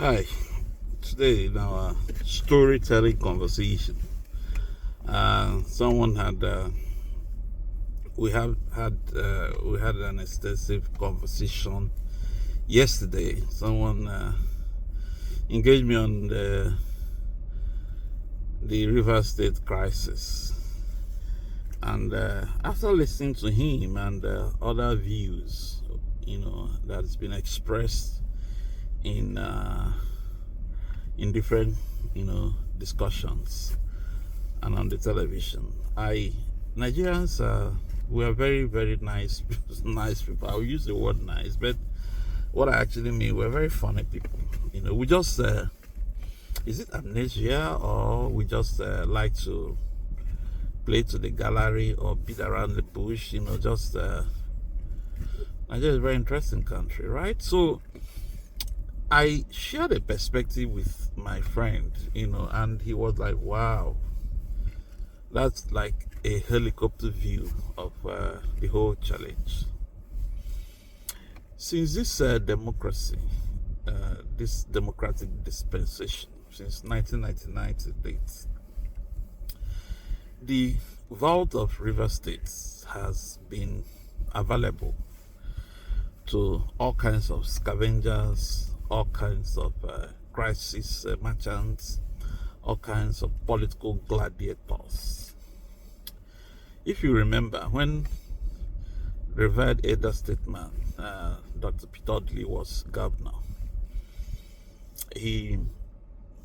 Hi, today in our storytelling conversation, someone had we had an extensive conversation yesterday. Someone engaged me on the River State crisis, and after listening to him and other views, that's been expressed in different discussions and on the television. I Nigerians we are very very nice nice people. I'll use the word nice, but what I actually mean, we're very funny people. We just is it amnesia, or we just like to play to the gallery or beat around the bush. Just Nigeria is a very interesting country, right? So I shared a perspective with my friend, and he was like, wow, that's like a helicopter view of the whole challenge. Since this this democratic dispensation, since 1999 to date, the vault of river states has been available to all kinds of scavengers, all kinds of crisis merchants, all kinds of political gladiators. If you remember, when revered elder statesman Dr. Peter Dudley was governor, he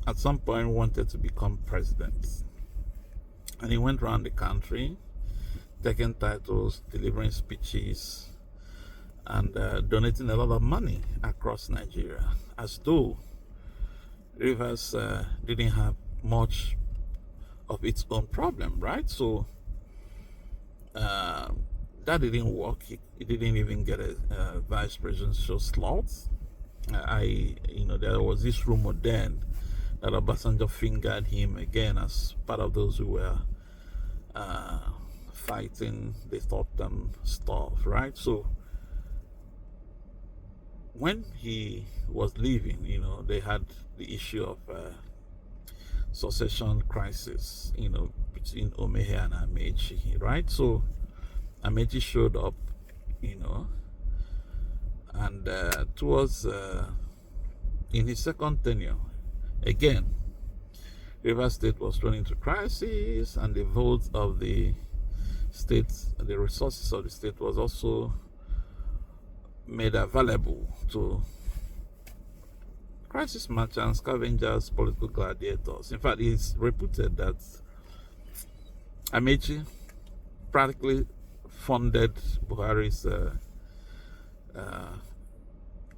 at some point wanted to become president, and he went around the country taking titles, delivering speeches, and donating a lot of money across Nigeria, as though Rivers didn't have much of its own problem, right? So that didn't work. He didn't even get a vice presidential slot. There was this rumor then that Obasanjo fingered him again as part of those who were fighting the Tottenham stuff, right? So when he was leaving, they had the issue of succession crisis, between Omehe and Amechi, right? So Amechi showed up, and towards in his second tenure, again, River State was thrown into crisis, and the vote of the state, the resources of the state was also made available to crisis merchants, scavengers, political gladiators. In fact, it's reputed that Amechi practically funded Buhari's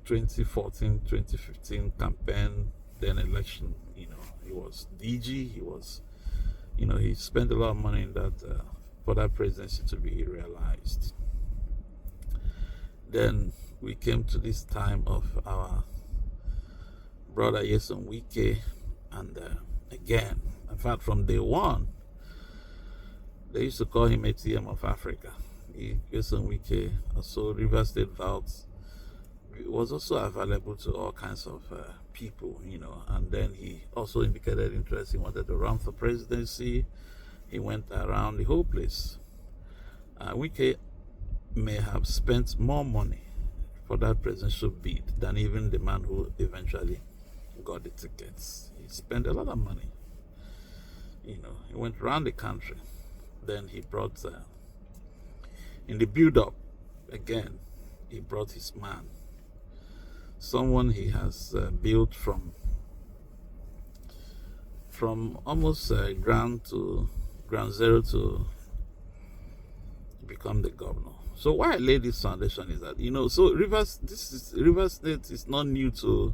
2014-2015 campaign, then election. He was DG. He spent a lot of money in that for that presidency to be realized. Then we came to this time of our brother Wike, and again, in fact, from day one, they used to call him ATM of Africa. Wike, also River State Vault, was also available to all kinds of people, and then he also indicated interest. He wanted to run for presidency. He went around the whole place. Wike may have spent more money for that presidential bid than even the man who eventually got the tickets. He spent a lot of money. He went around the country. Then he brought, in the build-up, again, he brought his man, someone he has built from almost ground zero to become the governor. So why I laid this foundation is that so River State is not new to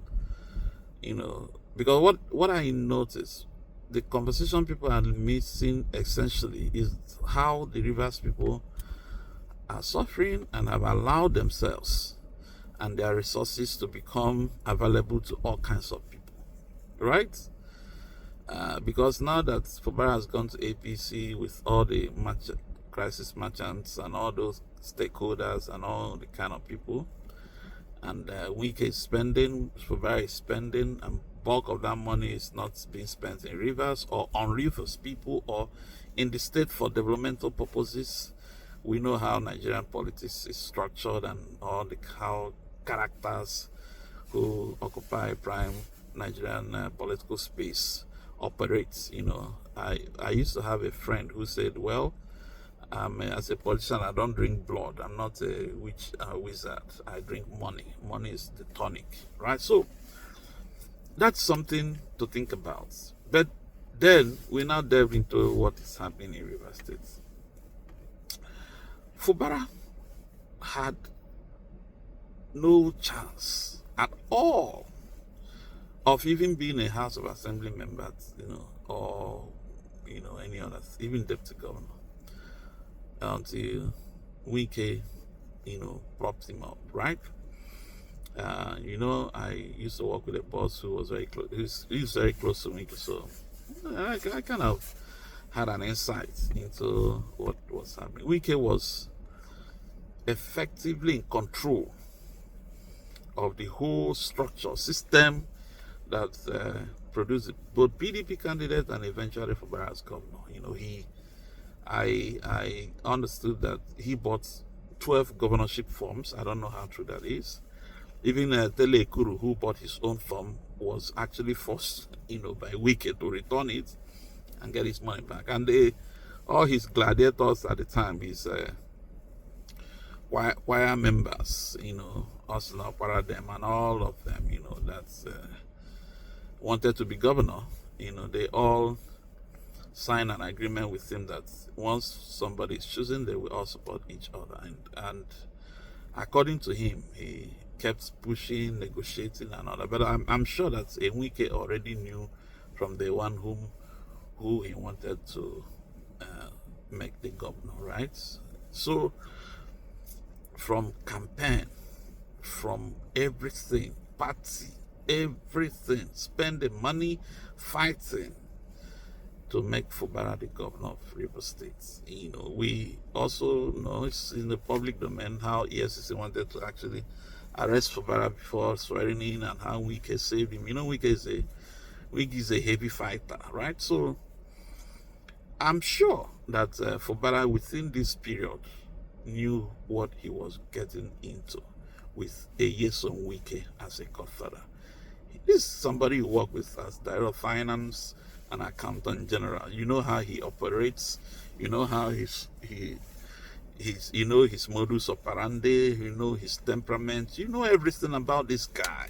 because what I noticed, the conversation people are missing essentially is how the Rivers people are suffering and have allowed themselves and their resources to become available to all kinds of people, right? Because now that Fubara has gone to APC with all the crisis merchants and all those stakeholders and all the kind of people, and Wike is spending, Fubara is spending, and bulk of that money is not being spent in rivers or on rivers people or in the state for developmental purposes. We know how Nigerian politics is structured and all the how characters who occupy prime Nigerian political space operates. I used to have a friend who said, well, as a politician, I don't drink blood. I'm not a witch wizard. I drink money. Money is the tonic, right? So that's something to think about. But then we now delve into what is happening in River State. Fubara had no chance at all of even being a House of Assembly member, or any other, even deputy governor, until Wike, propped him up, right? I used to work with a boss who was very close. He's very close to Wike, so I kind of had an insight into what was happening. Wike was effectively in control of the whole structure system that produced both PDP candidate and eventually Fubara as governor. I understood that he bought 12 governorship forms. I don't know how true that is. Even Tele Ekuru, who bought his own form, was actually forced, by Wike to return it and get his money back. And all his gladiators at the time, his choir members, Arsenal Paradem and all of them, that's wanted to be governor, they all sign an agreement with him that once somebody is chosen, they will all support each other. And according to him, he kept pushing, negotiating, and all that. But I'm sure that Enrique already knew from the one who he wanted to make the governor, right? So from campaign, from everything, party, everything, spending money, fighting to make Fubara the governor of Rivers State. We also know it's in the public domain how EFCC wanted to actually arrest Fubara before swearing in, and how Wike saved him. Wike is a heavy fighter, right? So I'm sure that Fubara within this period knew what he was getting into with a Yeson Wike as a godfather. This is somebody who worked with as director of finance and accountant general. You know how he operates. You know how his modus operandi. You know his temperament. You know everything about this guy,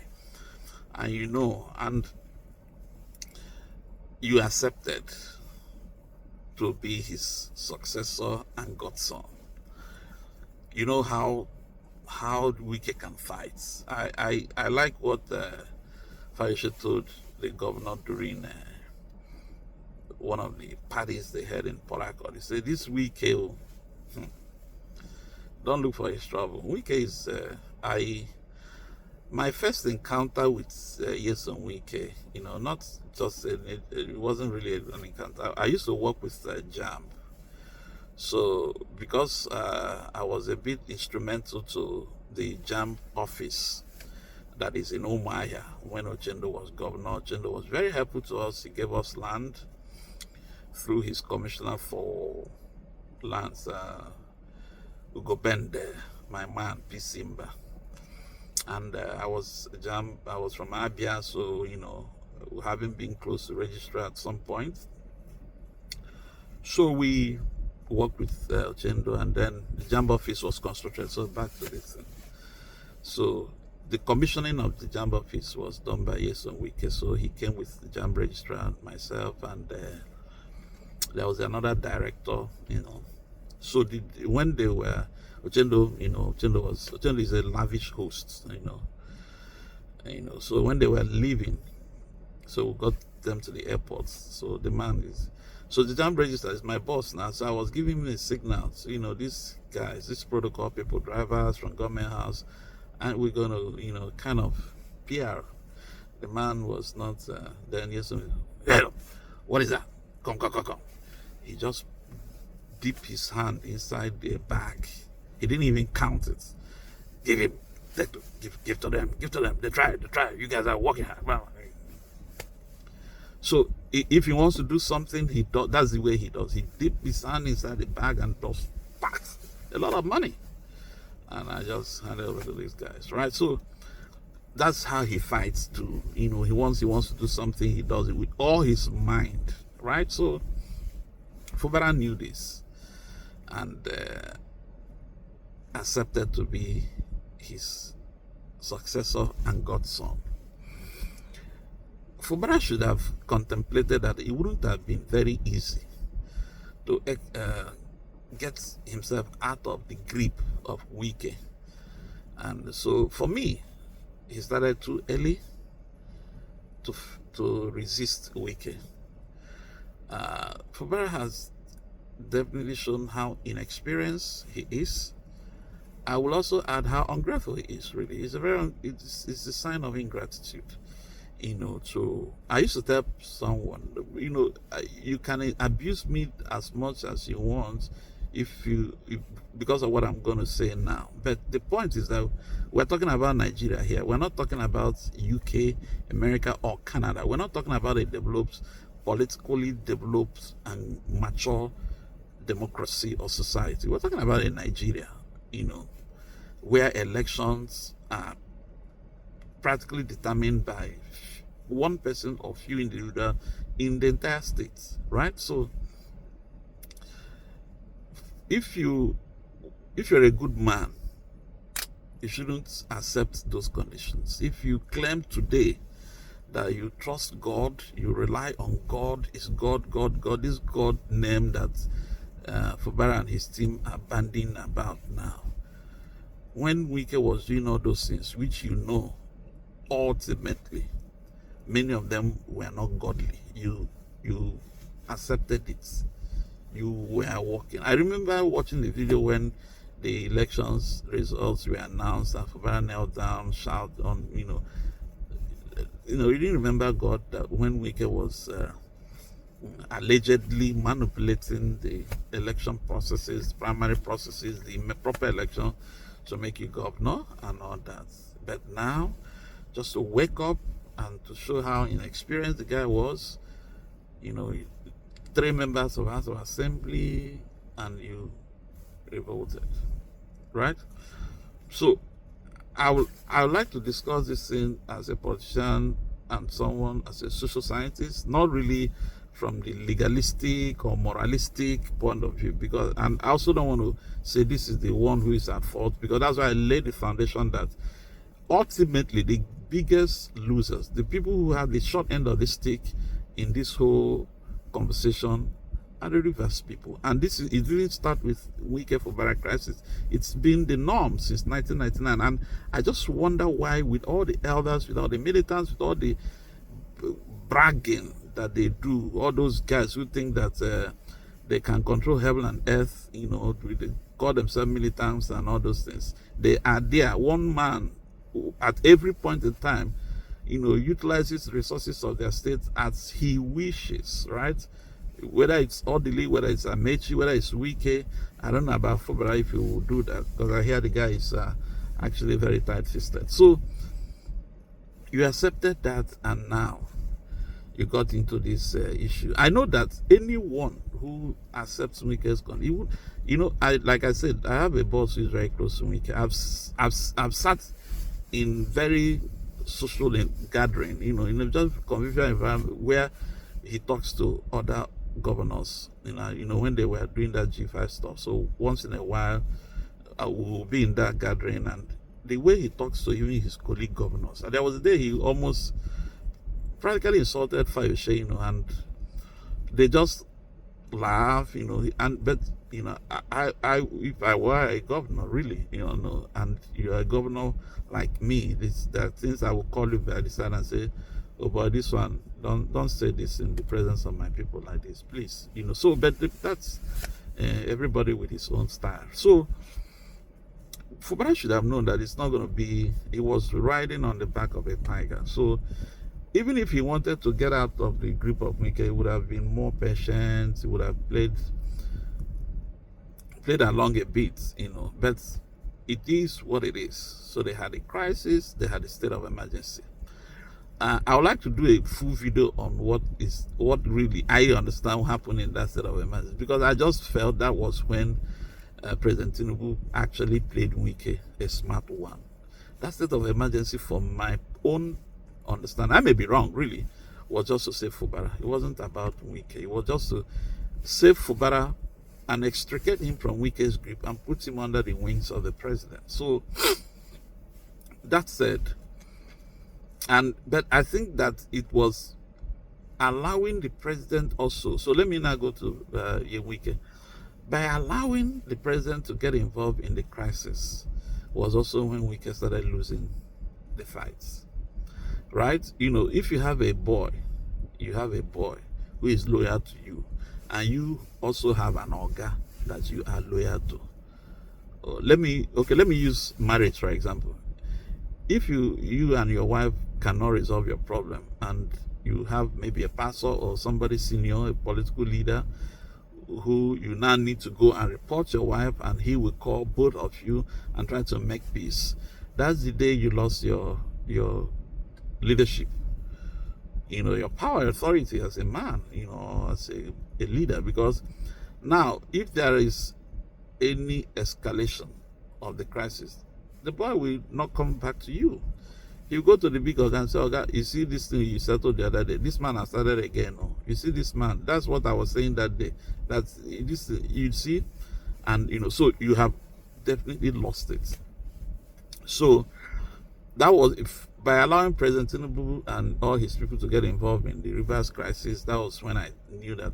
and and you accepted to be his successor and godson. You know how Wike can fight. I like what Farisha told the governor during one of the parties they had in Port Harcourt. He said, this Wike, don't look for his trouble. Wike is, my first encounter with Yeson Wike, not just, it wasn't really an encounter. I used to work with JAMB. So because I was a bit instrumental to the JAMB office that is in Umuahia when Ochendo was governor, Ochendo was very helpful to us. He gave us land through his commissioner for lands, Ugo Bende, my man, P. Simba. And I was from Abia, so, having been close to registrar at some point. So we worked with Ochendo, and then the JAMB office was constructed. So back to this. So the commissioning of the JAMB office was done by Yeson Wike. So he came with the JAMB registrar, myself, and there was another director, So when they were, Ochendo, Ochendo is a lavish host, So when they were leaving, so we got them to the airport. So the man is, so the JAMB registrar is my boss now. So I was giving him a signal. So, these guys, this protocol people, drivers from government house, and we're gonna, kind of PR. The man was not then. Yes, what is that? Come. He just dipped his hand inside the bag. He didn't even count it. Give him. Give to them. They try. You guys are working hard. So if he wants to do something, he does. That's the way he does. He dips his hand inside the bag and does packs a lot of money. And I just hand it over to these guys, right? So that's how he fights to, he wants to do something, he does it with all his mind, right? So Fubara knew this and accepted to be his successor and godson. Fubara should have contemplated that it wouldn't have been very easy to get himself out of the grip of Wike. And so for me, he started too early to resist Wike. Fubara has definitely shown how inexperienced he is. I will also add how ungrateful he is, really. It's a sign of ingratitude. So I used to tell someone, you can abuse me as much as you want because of what I'm going to say now. But the point is that we're talking about Nigeria here. We're not talking about UK, America, or Canada. We're not talking about a politically developed and mature democracy or society. We're talking about a Nigeria, where elections are practically determined by one person or few individuals in the entire state, right? So if you're a good man, you shouldn't accept those conditions. If you claim today that you trust God, you rely on God, it's God, this God name that Fubara and his team are banding about now. When Wike was doing all those things, which ultimately, many of them were not godly. You accepted it. You were working. I remember watching the video when the elections results were announced and Fubara knelt down, shouted on, you didn't remember God that when Wike was allegedly manipulating the election processes, primary processes, the proper election to make you governor and all that. But now, just to wake up and to show how inexperienced the guy was, 3 members of House of Assembly, and you revolted, right? So I would like to discuss this thing as a politician and someone as a social scientist, not really from the legalistic or moralistic point of view, and I also don't want to say this is the one who is at fault, because that's why I laid the foundation that ultimately the biggest losers, the people who have the short end of the stick in this whole conversation, are the reverse people. And it didn't start with Wike Fubara crisis. It's been the norm since 1999. And I just wonder why, with all the elders, with all the militants, with all the bragging that they do, all those guys who think that they can control heaven and earth, they call themselves militants and all those things. They are there. One man who, at every point in time, utilizes resources of their state as he wishes, right? Whether it's Odili, whether it's Amechi, whether it's Wike, I don't know about Fubara if he will do that, because I hear the guy is actually very tight-fisted. So you accepted that, and now you got into this issue. I know that anyone who accepts Wike's condition, like I said, I have a boss who is very close to Wike. I've sat in very social gathering, in just convivial environment where he talks to other governors, when they were doing that G5 stuff. So once in a while, I will be in that gathering, and the way he talks to even his colleague governors. And there was a day he almost practically insulted Fayose, and they just laugh, but I if I were a governor, really, and you're a governor like me, there are things I will call you by the side and say, oh boy, this one, don't say this in the presence of my people like this, please. So, but that's everybody with his own style. So Fubara should have known that it's not going to be, he was riding on the back of a tiger. So even if he wanted to get out of the grip of Wike, he would have been more patient, he would have played along a bit, but it is what it is. So they had a crisis, they had a state of emergency. I would like to do a full video on what really I understand happened in that state of emergency, because I just felt that was when President Tinubu actually played Wike a smart one. That state of emergency, from my own understanding, I may be wrong, really, was just to save Fubara. It wasn't about Wike. It was just to save Fubara and extricate him from Wike's grip and put him under the wings of the president. So that said, but I think that it was allowing the president also. So let me now go to Wike. By allowing the president to get involved in the crisis was also when Wike started losing the fights. Right? You know, if you have a boy who is loyal to you, and you also have an oga that you are loyal to. Let me use marriage for example. If you and your wife cannot resolve your problem, and you have maybe a pastor or somebody senior, a political leader, who you now need to go and report your wife, and he will call both of you and try to make peace. That's the day you lost your leadership, your power, authority as a man, as a leader. Because now, if there is any escalation of the crisis, the boy will not come back to you. You go to the big organ and say, "Okay, you see this thing you settled the other day. This man has started again. Oh, you see this man. That's what I was saying that day. That's this. You see, and so you have definitely lost it." So that was, if by allowing President Tinubu and all his people to get involved in the reverse crisis, that was when I knew that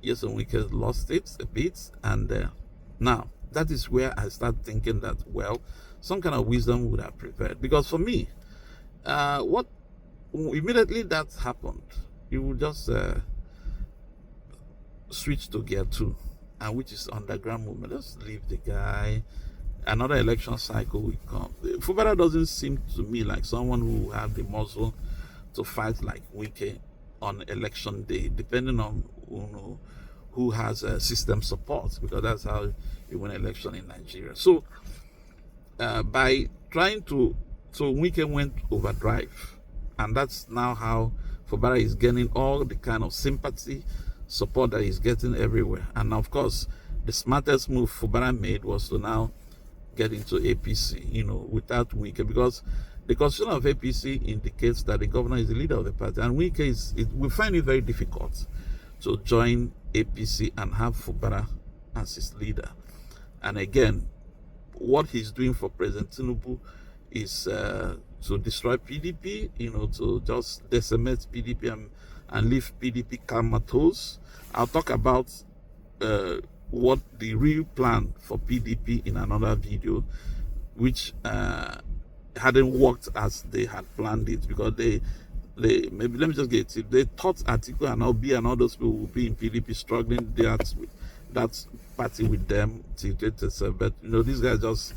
Nyesom Wike lost it a bit. And now that is where I start thinking that, well, some kind of wisdom would have prevailed. Because for me, what immediately that happened, you would just switch to gear 2, and which is underground movement. Just leave the guy. Another election cycle will come. Fubara doesn't seem to me like someone who have the muscle to fight like Wike on election day, depending on who has system support, because that's how you win election in Nigeria. So by trying to, so Wike went overdrive, and that's now how Fubara is gaining all the kind of sympathy, support that he's getting everywhere. And of course, the smartest move Fubara made was to now get into APC, without Wike, because the constitution of APC indicates that the governor is the leader of the party, and Wike we find it very difficult to join APC and have Fubara as his leader. And again, what he's doing for President Tinubu is to destroy PDP, to just decimate PDP and leave PDP comatose. I'll talk about what the real plan for PDP in another video, which hadn't worked as they had planned it, because they maybe, let me just get it, they thought Atiku and Obi and all those people will be in PDP struggling that party with them till 2027. But these guys just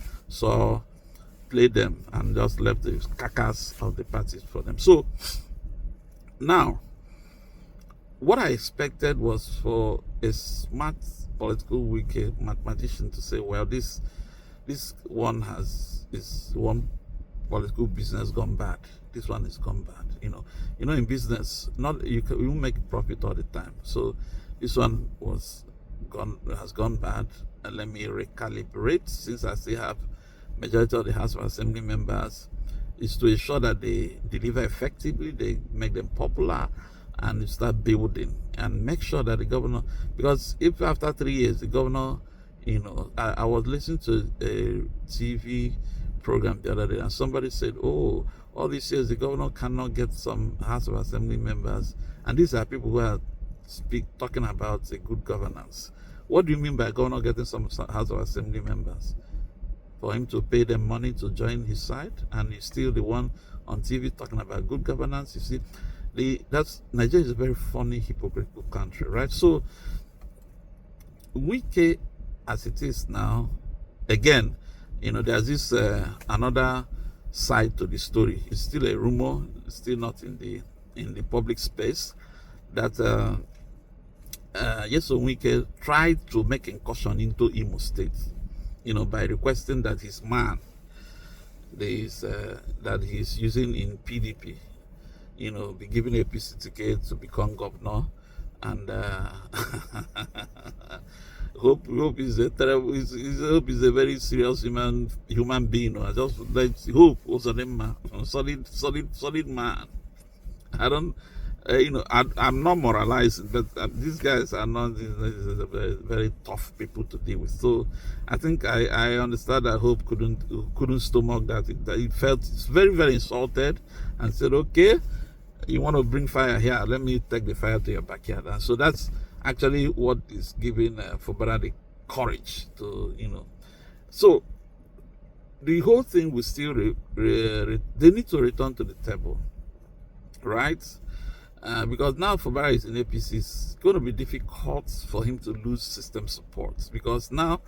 played them and just left the carcass of the parties for them. So now, what I expected was for a smart political Wike mathematician to say, well, this one is one political business gone bad. This one is gone bad. In business, you won't make profit all the time. So this one has gone bad, and let me recalibrate, since I still have majority of the House of Assembly members, is to ensure that they deliver effectively, they make them popular, and start building, and make sure that the governor, because if after 3 years the governor, I was listening to a TV program the other day, and somebody said, oh, all these years the governor cannot get some House of Assembly members, and these are people who are talking about a good governance. What do you mean by governor getting some House of Assembly members? For him to pay them money to join his side, and he's still the one on TV talking about good governance? You see, Nigeria is a very funny, hypocritical country, right? So Wike, as it is now, again, there's this another side to the story. It's still a rumor, it's still not in the public space, that Nyesom Wike tried to make incursion into Imo State. by requesting that his man, that he's using in PDP, be given a APC ticket to become governor. And Hope is a terrible. Hope is a very serious human being. I just like Hope was a solid man. I don't, I'm not moralizing, but these guys are not very, very tough people to deal with. So I think I understand that Hope couldn't stomach that. It felt very, very insulted, and said, okay, you want to bring fire here, let me take the fire to your backyard. And so that's actually what is giving Fubara the courage to, So the whole thing will still, they need to return to the table, right? Because now Fubara is in APC, it's going to be difficult for him to lose system support. Because now,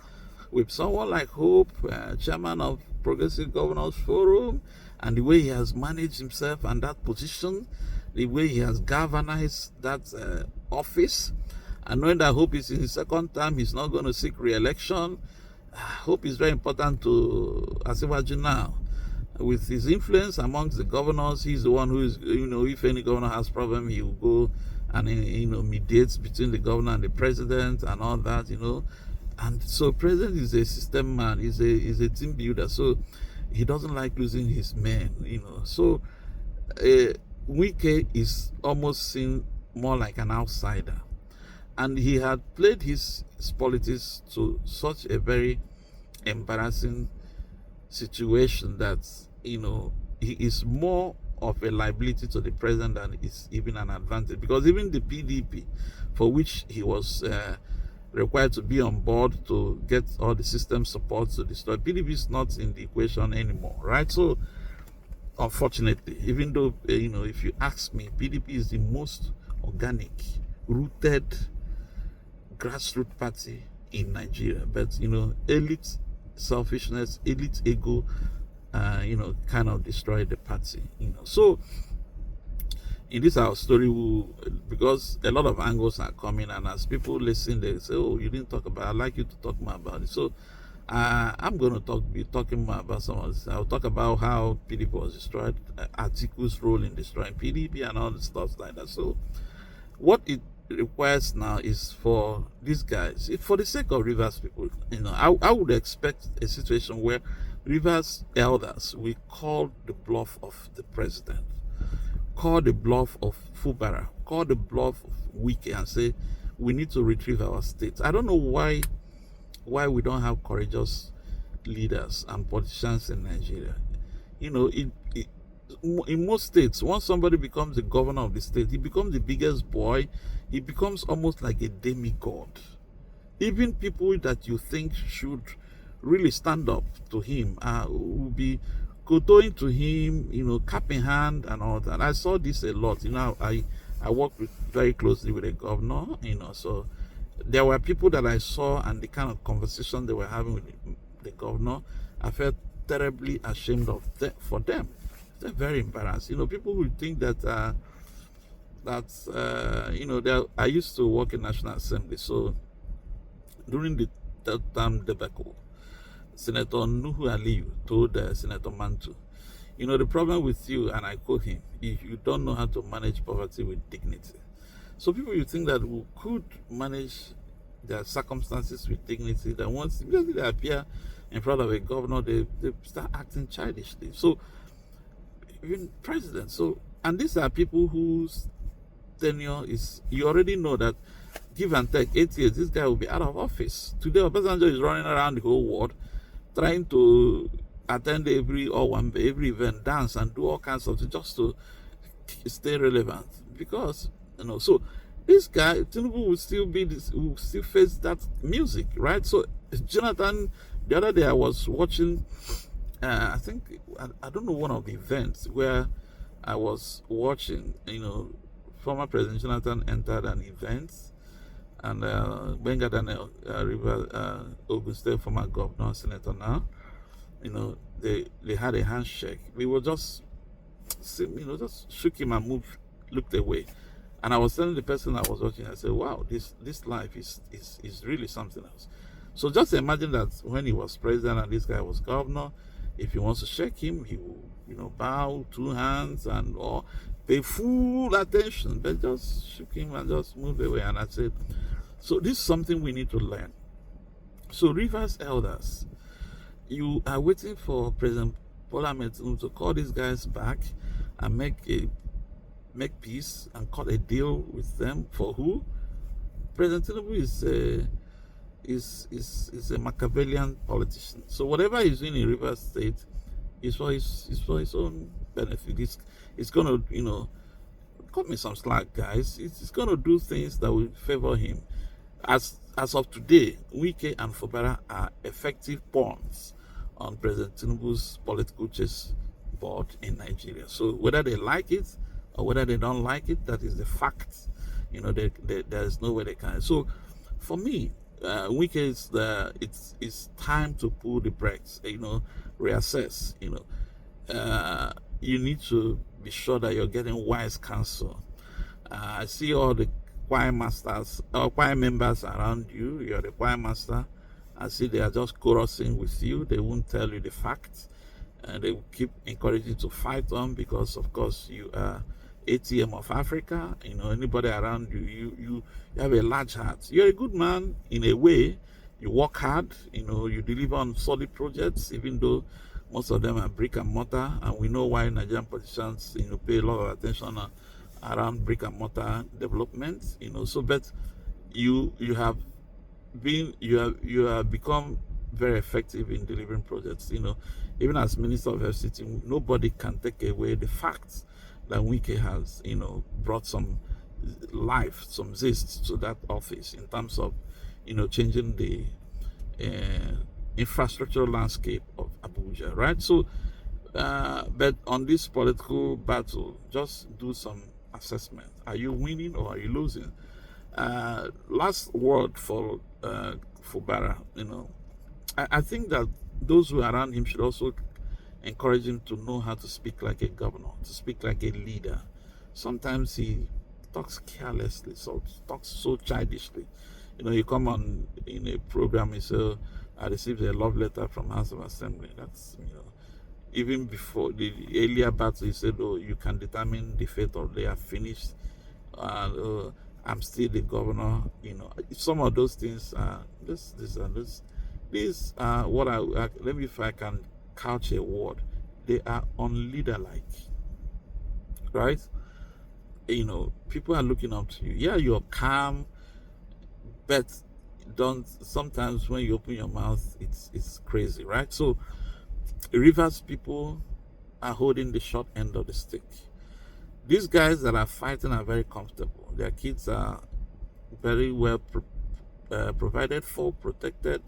with someone like Hope, chairman of Progressive Governors Forum, and the way he has managed himself and that position, the way he has galvanized that office, and knowing that Hope is in his second term, he's not going to seek re-election. Hope is very important to Asiwaju now. With his influence amongst the governors, he's the one who is, if any governor has problem, he will go and, mediates between the governor and the president and all that, And so president is a system man, he's a team builder, so he doesn't like losing his men, So Wike is almost seen more like an outsider. And he had played his politics to such a very embarrassing situation that, he is more of a liability to the president than is even an advantage. Because even the PDP, for which he was required to be on board to get all the system support to destroy, PDP is not in the equation anymore, right? So, unfortunately, even though, if you ask me, PDP is the most organic, rooted, grassroots party in Nigeria. But, elite selfishness, elite ego, kind of destroyed the party, So, in this our story, because a lot of angles are coming, and as people listen, they say, "Oh, you didn't talk about. I'd like you to talk more about it." So, I'm going to be talking more about some of this. I'll talk about how PDP was destroyed, Atiku's role in destroying PDP, and all the stuff like that. So, what it requires now is for these guys, for the sake of Rivers people, I would expect a situation where Rivers elders will call the bluff of the president, call the bluff of Fubara, call the bluff of Wike, and say we need to retrieve our state. I don't know why we don't have courageous leaders and politicians in Nigeria. In most states, once somebody becomes the governor of the state, he becomes the biggest boy. He becomes almost like a demigod. Even people that you think should really stand up to him will be kowtowing to him, cap in hand and all that. I saw this a lot. I worked very closely with a governor, so there were people that I saw and the kind of conversation they were having with the governor, I felt terribly ashamed of for them. They're very embarrassed. People who think that I used to work in National Assembly, so during the third term debacle, Senator Nuhu Aliyu told Senator Mantu, the problem with you, and I quote him, if you don't know how to manage poverty with dignity. So people, you think that we could manage their circumstances with dignity, that once they appear in front of a governor, they start acting childishly. So even president, and these are people whose tenure is, you already know that give and take 8 years, this guy will be out of office. Today, Obasanjo is running around the whole world trying to attend every event, dance, and do all kinds of things just to stay relevant. Because, so this guy, Tinubu, will still face that music, right? So, Jonathan, the other day I was watching, I think, I don't know, one of the events where I was watching, former President Jonathan entered an event, and Benga Daniel River, Ogun State former governor, senator now, they had a handshake. We were just shook him and looked away. And I was telling the person I was watching, I said, wow, this life is really something else. So just imagine that when he was president and this guy was governor, if he wants to shake him, he will, bow two hands and or pay full attention. But just shook him and just moved away. And I said, so this is something we need to learn. So Rivers elders, you are waiting for President Bola Ahmed Tinubu to call these guys back and make peace and cut a deal with them for who? President Tinubu is a Machiavellian politician. So whatever he's doing in Rivers State is for his own benefit. It's gonna, cut me some slack, guys. It's gonna do things that will favor him. As of today, Wike and Fubara are effective pawns on President Tinubu's political chess board in Nigeria. So whether they like it or whether they don't like it, that is the fact. There is no way they can. So for me, Wike it's time to pull the brakes. Reassess. You need to be sure that you're getting wise counsel. I see all the choir masters or choir members around you. You're the choir master. I see they are just chorusing with you. They won't tell you the facts. And they will keep encouraging you to fight on because, of course, you are ATM of Africa. Anybody around you, you have a large heart. You're a good man in a way. You work hard. You deliver on solid projects, even though most of them are brick and mortar. And we know why Nigerian politicians, pay a lot of attention around brick and mortar development. So but you have become very effective in delivering projects. Even as Minister of FCT, nobody can take away the facts that Wike has, brought some life, some zest to that office in terms of, changing the infrastructural landscape of Abuja, right? So, but on this political battle, just do some assessment. Are you winning or are you losing? Last word for Fubara, I think that those who are around him should also encourage him to know how to speak like a governor, to speak like a leader. Sometimes he talks carelessly, so talks so childishly. You come on in a program, he says, I received a love letter from House of Assembly. That's, even before the earlier battle, he said, oh, you can determine the fate or they are finished. I'm still the governor. Some of those things are these are what let me, if I can couch a word, they are unleaderlike, right? People are looking up to you. Yeah, you're calm, but don't sometimes when you open your mouth, it's crazy, right? So Rivers people are holding the short end of the stick. These guys that are fighting are very comfortable. Their kids are very well provided for, protected,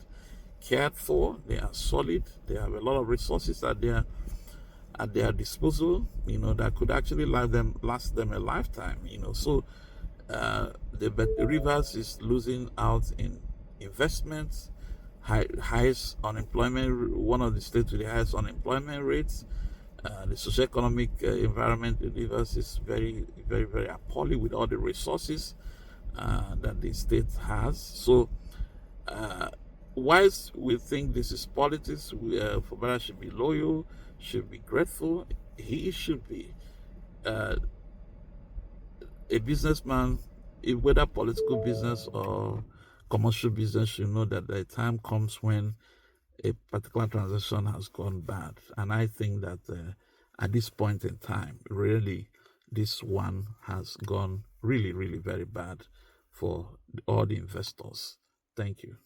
cared for. They are solid. They have a lot of resources at their disposal. That could actually last them a lifetime. So the Rivers is losing out in investments, highest unemployment. One of the states with the highest unemployment rates. The socioeconomic environment in Rivers is very, very, very appalling with all the resources that the state has. So, whilst we think this is politics, Fubara should be loyal, should be grateful. He should be a businessman, whether political business or commercial business, should know that the time comes when a particular transaction has gone bad. And I think that at this point in time, really, this one has gone really, really very bad for all the investors. Thank you.